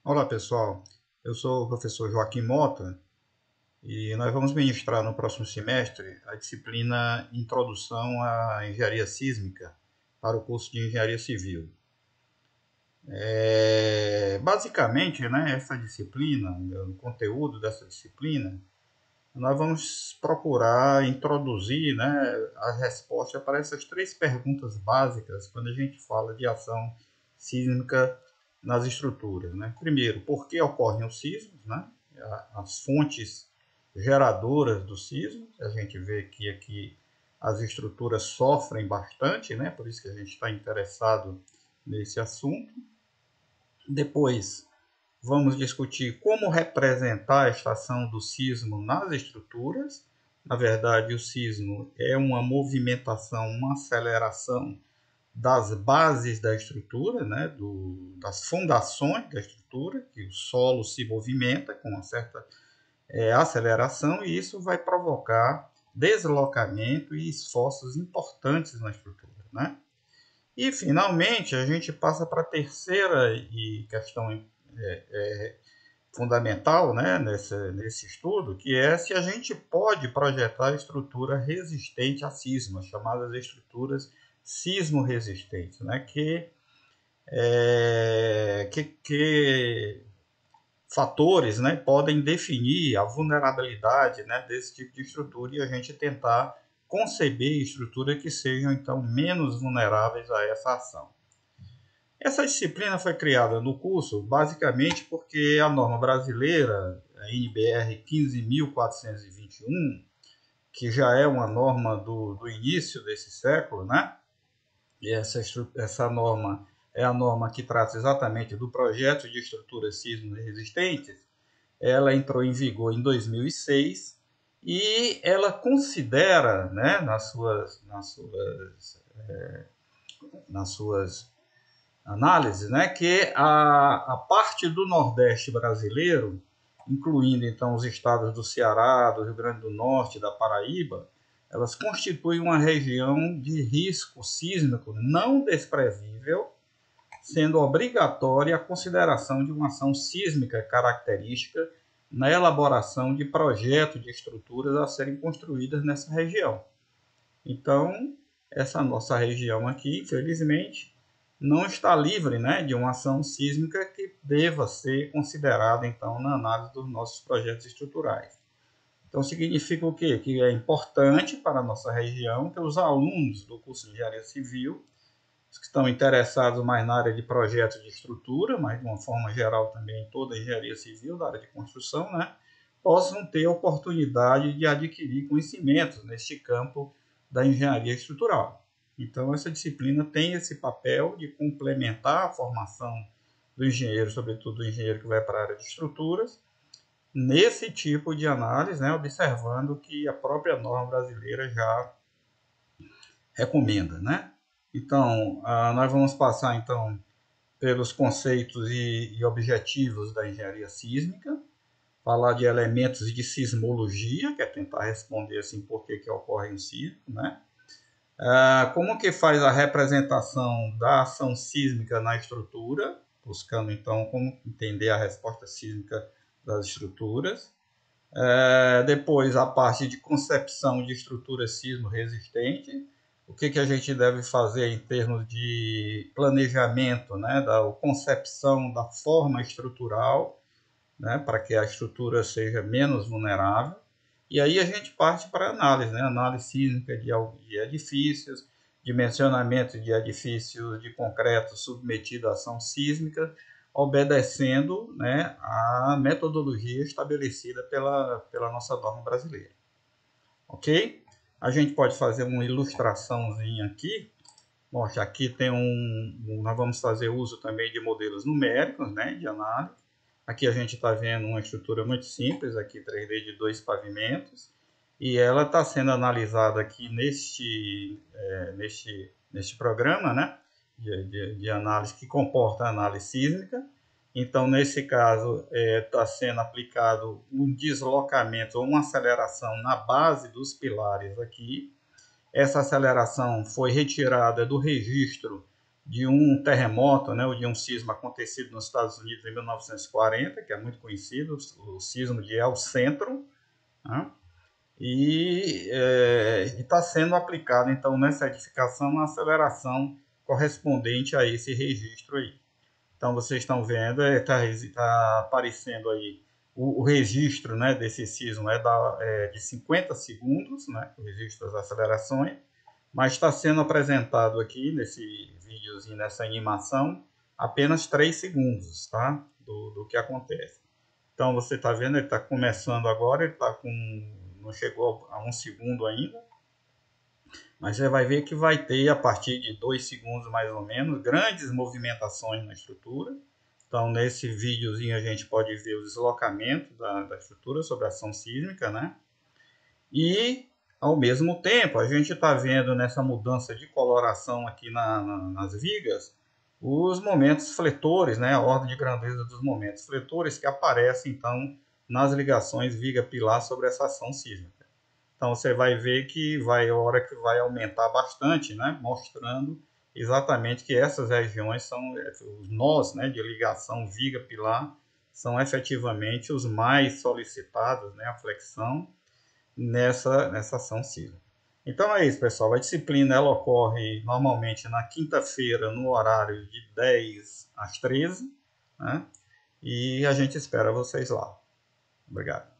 Olá pessoal, eu sou o professor Joaquim Mota e nós vamos ministrar no próximo semestre a disciplina Introdução à Engenharia Sísmica para o curso de Engenharia Civil. Basicamente, né, essa disciplina, o conteúdo dessa disciplina, nós vamos procurar introduzir, né, a resposta para essas três perguntas básicas quando a gente fala de ação sísmica nas estruturas. Né? Primeiro, por que ocorrem os sismos? Né? As fontes geradoras dos sismos. A gente vê que aqui as estruturas sofrem bastante, né? Por isso que a gente está interessado nesse assunto. Depois, vamos discutir como representar a estação do sismo nas estruturas. Na verdade, o sismo é uma movimentação, uma aceleração das bases da estrutura, né, das fundações da estrutura, que o solo se movimenta com uma certa aceleração e isso vai provocar deslocamento e esforços importantes na estrutura. Né? E, finalmente, a gente passa para a terceira questão fundamental, né, nesse estudo, que é se a gente pode projetar estrutura resistente a sismos, chamadas estruturas sismo-resistentes, né, que fatores, né, podem definir a vulnerabilidade, né, desse tipo de estrutura e a gente tentar conceber estruturas que sejam, então, menos vulneráveis a essa ação. Essa disciplina foi criada no curso basicamente porque a norma brasileira, a NBR 15.421, que já é uma norma do início desse século, né? E essa norma é a norma que trata exatamente do projeto de estruturas sísmicas resistentes. Ela entrou em vigor em 2006 e ela considera, né, nas suas análise, né, que a parte do Nordeste brasileiro, incluindo então os estados do Ceará, do Rio Grande do Norte, da Paraíba, elas constituem uma região de risco sísmico não desprezível, sendo obrigatória a consideração de uma ação sísmica característica na elaboração de projetos de estruturas a serem construídas nessa região. Então, essa nossa região aqui, infelizmente, não está livre, né, de uma ação sísmica que deva ser considerada, então, na análise dos nossos projetos estruturais. Então, significa o quê? Que é importante para a nossa região que os alunos do curso de Engenharia Civil, os que estão interessados mais na área de projetos de estrutura, mas de uma forma geral também em toda a engenharia civil, da área de construção, né, possam ter a oportunidade de adquirir conhecimentos neste campo da engenharia estrutural. Então, essa disciplina tem esse papel de complementar a formação do engenheiro, sobretudo do engenheiro que vai para a área de estruturas, nesse tipo de análise, né, observando que a própria norma brasileira já recomenda. Né? Então, nós vamos passar então pelos conceitos e objetivos da engenharia sísmica, falar de elementos de sismologia, que é tentar responder assim por que ocorre um sismo, né? Como que faz a representação da ação sísmica na estrutura, buscando então como entender a resposta sísmica das estruturas. Depois a parte de concepção de estrutura sismo resistente, o que a gente deve fazer em termos de planejamento, né, da concepção da forma estrutural, né, para que a estrutura seja menos vulnerável. E aí a gente parte para a análise, né, análise sísmica de edifícios, dimensionamento de edifícios de concreto submetido à ação sísmica, obedecendo, né, a metodologia estabelecida pela nossa norma brasileira. Ok? A gente pode fazer uma ilustraçãozinha aqui. Mostra, aqui tem nós vamos fazer uso também de modelos numéricos, né, de análise. Aqui a gente está vendo uma estrutura muito simples, aqui 3D de 2 pavimentos, e ela está sendo analisada aqui neste programa, né, de análise que comporta a análise sísmica. Então, nesse caso, está sendo aplicado um deslocamento ou uma aceleração na base dos pilares aqui. Essa aceleração foi retirada do registro de um terremoto, né, ou de um sismo acontecido nos Estados Unidos em 1940, que é muito conhecido, o sismo de El Centro, né, e está sendo aplicado, então, nessa edificação, uma aceleração correspondente a esse registro aí. Então, vocês estão vendo, tá aparecendo aí o registro, né, desse sismo de 50 segundos, né, o registro das acelerações, mas está sendo apresentado aqui nesse videozinho, nessa animação, apenas 3 segundos, tá, do que acontece. Então, você está vendo, ele está começando agora, ele está com, não chegou a 1 segundo ainda, mas você vai ver que vai ter, a partir de 2 segundos mais ou menos, grandes movimentações na estrutura. Então, nesse videozinho a gente pode ver o deslocamento da estrutura sobre a ação sísmica, né? E, ao mesmo tempo, a gente está vendo nessa mudança de coloração aqui nas vigas, os momentos fletores, né? A ordem de grandeza dos momentos fletores que aparecem, então, nas ligações viga-pilar sobre essa ação sísmica. Então você vai ver que a hora que vai aumentar bastante, né? Mostrando exatamente que essas regiões são os nós, né, de ligação viga-pilar são efetivamente os mais solicitados, né, a flexão nessa ação sísmica. Então é isso, pessoal. A disciplina ela ocorre normalmente na quinta-feira no horário de 10 às 13, né? E a gente espera vocês lá. Obrigado.